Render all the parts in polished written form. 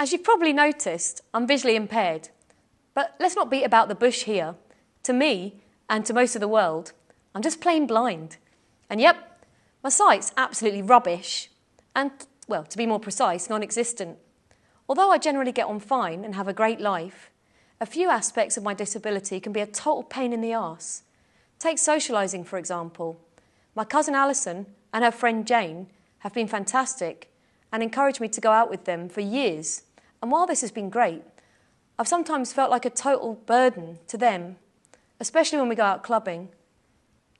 As you've probably noticed, I'm visually impaired. But let's not beat about the bush here. To me, and to most of the world, I'm just plain blind. And yep, my sight's absolutely rubbish. And, well, to be more precise, non-existent. Although I generally get on fine and have a great life, a few aspects of my disability can be a total pain in the arse. Take socialising, for example. My cousin Alison and her friend Jane have been fantastic and encouraged me to go out with them for years. And while this has been great, I've sometimes felt like a total burden to them, especially when we go out clubbing.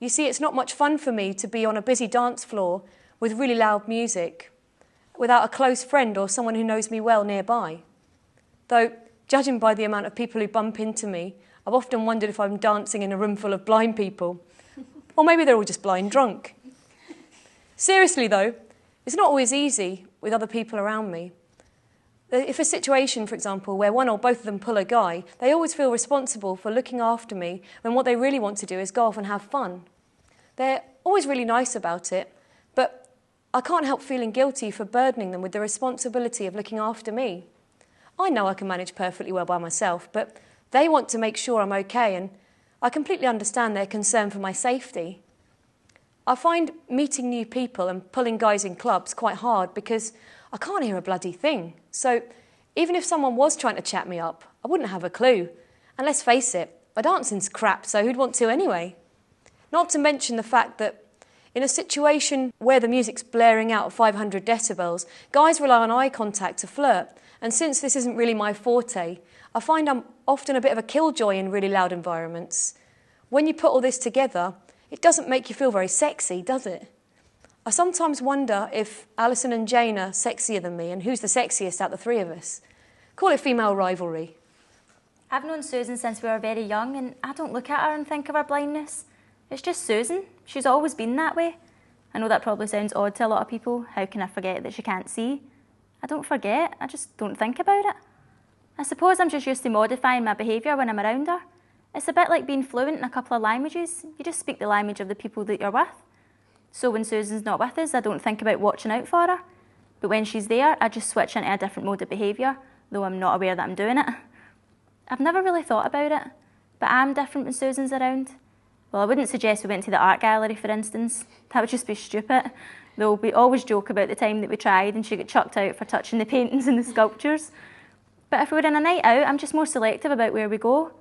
You see, it's not much fun for me to be on a busy dance floor with really loud music without a close friend or someone who knows me well nearby. Though, judging by the amount of people who bump into me, I've often wondered if I'm dancing in a room full of blind people. Or maybe they're all just blind drunk. Seriously though, it's not always easy with other people around me. If a situation, for example, where one or both of them pull a guy, they always feel responsible for looking after me when what they really want to do is go off and have fun. They're always really nice about it, but I can't help feeling guilty for burdening them with the responsibility of looking after me. I know I can manage perfectly well by myself, but they want to make sure I'm okay, and I completely understand their concern for my safety. I find meeting new people and pulling guys in clubs quite hard because I can't hear a bloody thing. So even if someone was trying to chat me up, I wouldn't have a clue. And let's face it, my dancing's crap, so who'd want to anyway? Not to mention the fact that in a situation where the music's blaring out at 500 decibels, guys rely on eye contact to flirt. And since this isn't really my forte, I find I'm often a bit of a killjoy in really loud environments. When you put all this together, it doesn't make you feel very sexy, does it? I sometimes wonder if Alison and Jane are sexier than me and who's the sexiest out of the three of us. Call it female rivalry. I've known Susan since we were very young, and I don't look at her and think of her blindness. It's just Susan. She's always been that way. I know that probably sounds odd to a lot of people. How can I forget that she can't see? I don't forget, I just don't think about it. I suppose I'm just used to modifying my behaviour when I'm around her. It's a bit like being fluent in a couple of languages. You just speak the language of the people that you're with. So when Susan's not with us, I don't think about watching out for her. But when she's there, I just switch into a different mode of behaviour, though I'm not aware that I'm doing it. I've never really thought about it, but I'm different when Susan's around. Well, I wouldn't suggest we went to the art gallery, for instance. That would just be stupid. Though we always joke about the time that we tried and she got chucked out for touching the paintings and the sculptures. But if we were in a night out, I'm just more selective about where we go.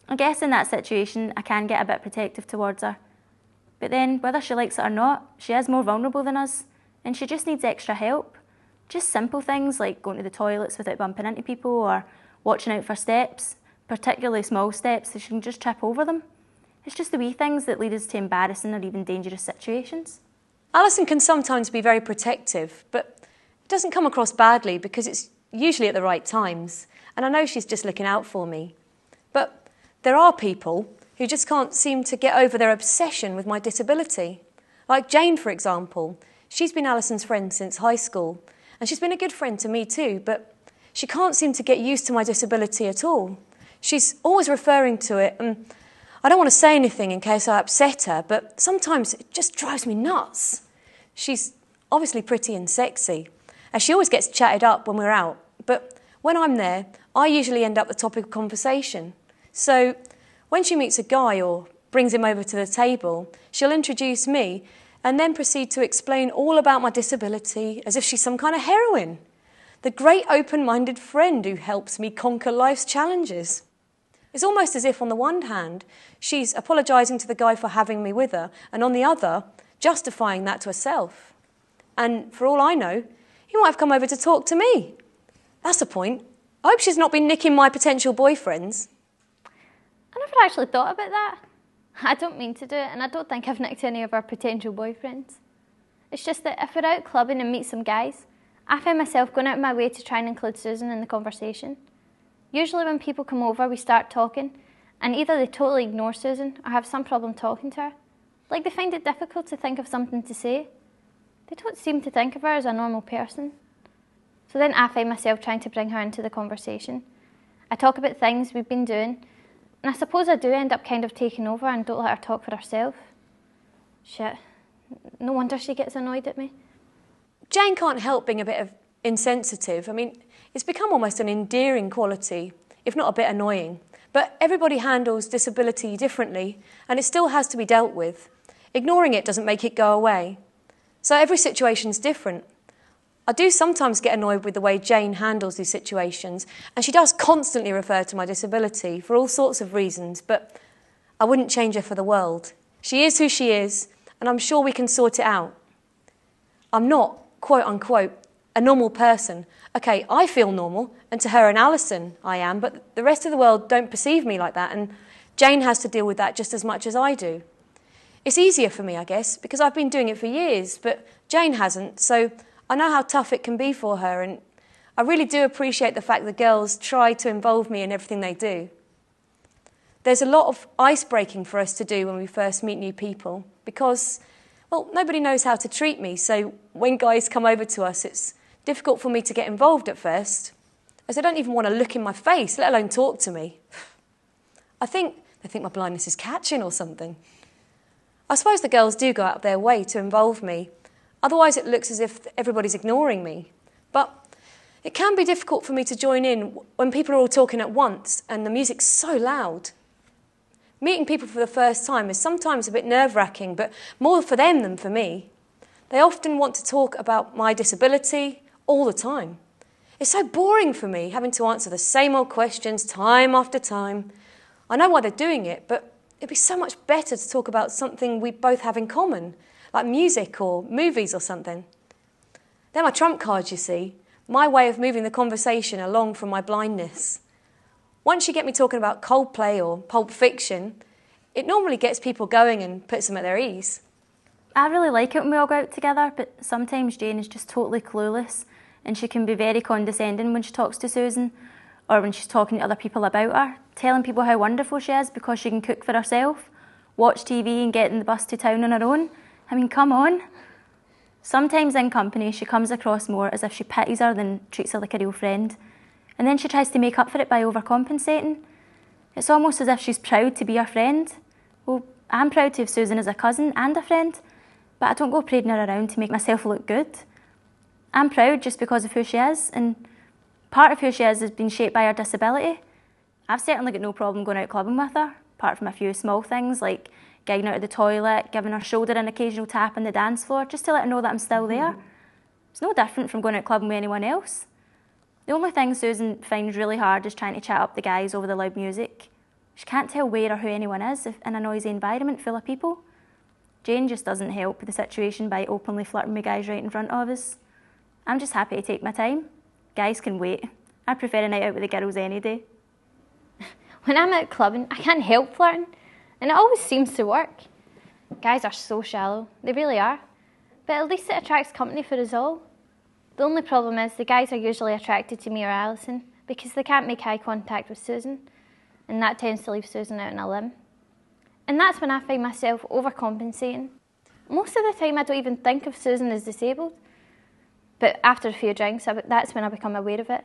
I guess in that situation, I can get a bit protective towards her. But then, whether she likes it or not, she is more vulnerable than us, and she just needs extra help. Just simple things like going to the toilets without bumping into people or watching out for steps, particularly small steps, so she can just trip over them. It's just the wee things that lead us to embarrassing or even dangerous situations. Alison can sometimes be very protective, but it doesn't come across badly because it's usually at the right times, and I know she's just looking out for me. But there are people who just can't seem to get over their obsession with my disability. Like Jane, for example. She's been Alison's friend since high school, and she's been a good friend to me too, but she can't seem to get used to my disability at all. She's always referring to it, and I don't want to say anything in case I upset her, but sometimes it just drives me nuts. She's obviously pretty and sexy, and she always gets chatted up when we're out, but when I'm there, I usually end up the topic of conversation. So when she meets a guy or brings him over to the table, she'll introduce me and then proceed to explain all about my disability as if she's some kind of heroine, the great open-minded friend who helps me conquer life's challenges. It's almost as if, on the one hand, she's apologising to the guy for having me with her, and on the other, justifying that to herself. And for all I know, he might have come over to talk to me. That's the point. I hope she's not been nicking my potential boyfriends. I never actually thought about that. I don't mean to do it, and I don't think I've nicked any of our potential boyfriends. It's just that if we're out clubbing and meet some guys, I find myself going out of my way to try and include Susan in the conversation. Usually when people come over, we start talking, and either they totally ignore Susan or have some problem talking to her. Like they find it difficult to think of something to say. They don't seem to think of her as a normal person. So then I find myself trying to bring her into the conversation. I talk about things we've been doing, and I suppose I do end up kind of taking over and don't let her talk for herself. Shit, no wonder she gets annoyed at me. Jane can't help being a bit insensitive. I mean, It's become almost an endearing quality, if not a bit annoying. But everybody handles disability differently, and it still has to be dealt with. Ignoring it doesn't make it go away. So every situation's different. I do sometimes get annoyed with the way Jane handles these situations, and she does constantly refer to my disability for all sorts of reasons, but I wouldn't change her for the world. She is who she is, and I'm sure we can sort it out. I'm not, quote unquote, a normal person. Okay, I feel normal, and to her and Alison I am, but the rest of the world don't perceive me like that, and Jane has to deal with that just as much as I do. It's easier for me, I guess, because I've been doing it for years, but Jane hasn't, so I know how tough it can be for her, and I really do appreciate the fact the girls try to involve me in everything they do. There's a lot of ice-breaking for us to do when we first meet new people, because, well, nobody knows how to treat me, so when guys come over to us, it's difficult for me to get involved at first, as they don't even want to look in my face, let alone talk to me. I think they think my blindness is catching or something. I suppose the girls do go out of their way to involve me. Otherwise, it looks as if everybody's ignoring me. But it can be difficult for me to join in when people are all talking at once and the music's so loud. Meeting people for the first time is sometimes a bit nerve-wracking, but more for them than for me. They often want to talk about my disability all the time. It's so boring for me having to answer the same old questions time after time. I know why they're doing it, but it'd be so much better to talk about something we both have in common, like music or movies or something. They're my trump cards, you see, my way of moving the conversation along from my blindness. Once you get me talking about Coldplay or Pulp Fiction, it normally gets people going and puts them at their ease. I really like it when we all go out together, but sometimes Jane is just totally clueless, and she can be very condescending when she talks to Susan, or when she's talking to other people about her, telling people how wonderful she is because she can cook for herself, watch TV and get in the bus to town on her own. I mean, come on. Sometimes in company, she comes across more as if she pities her than treats her like a real friend. And then she tries to make up for it by overcompensating. It's almost as if she's proud to be our friend. Well, I'm proud to have Susan as a cousin and a friend, but I don't go parading her around to make myself look good. I'm proud just because of who she is, and part of who she is has been shaped by her disability. I've certainly got no problem going out clubbing with her, apart from a few small things like getting out of the toilet, giving her shoulder an occasional tap on the dance floor, just to let her know that I'm still there. It's no different from going out clubbing with anyone else. The only thing Susan finds really hard is trying to chat up the guys over the loud music. She can't tell where or who anyone is in a noisy environment full of people. Jane just doesn't help the situation by openly flirting with guys right in front of us. I'm just happy to take my time. Guys can wait. I prefer a night out with the girls any day. When I'm out clubbing, I can't help flirting, and it always seems to work. Guys are so shallow, they really are. But at least it attracts company for us all. The only problem is the guys are usually attracted to me or Alison because they can't make eye contact with Susan, and that tends to leave Susan out on a limb. And that's when I find myself overcompensating. Most of the time I don't even think of Susan as disabled, but after a few drinks, that's when I become aware of it.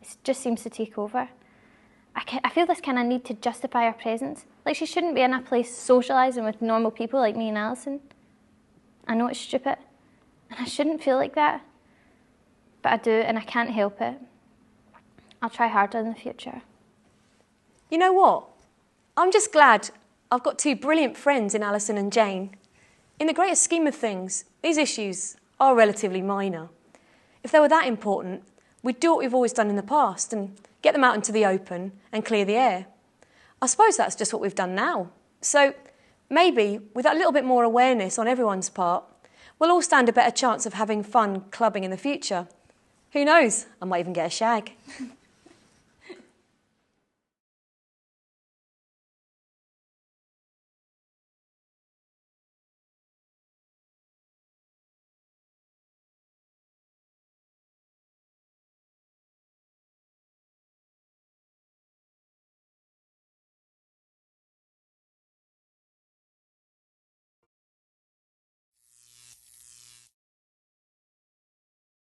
It just seems to take over. I feel this kind of need to justify her presence. Like she shouldn't be in a place socialising with normal people like me and Alison. I know it's stupid, and I shouldn't feel like that. But I do, and I can't help it. I'll try harder in the future. You know what? I'm just glad I've got two brilliant friends in Alison and Jane. In the greater scheme of things, these issues are relatively minor. If they were that important, we'd do what we've always done in the past and get them out into the open and clear the air. I suppose that's just what we've done now. So maybe, with a little bit more awareness on everyone's part, we'll all stand a better chance of having fun clubbing in the future. Who knows? I might even get a shag.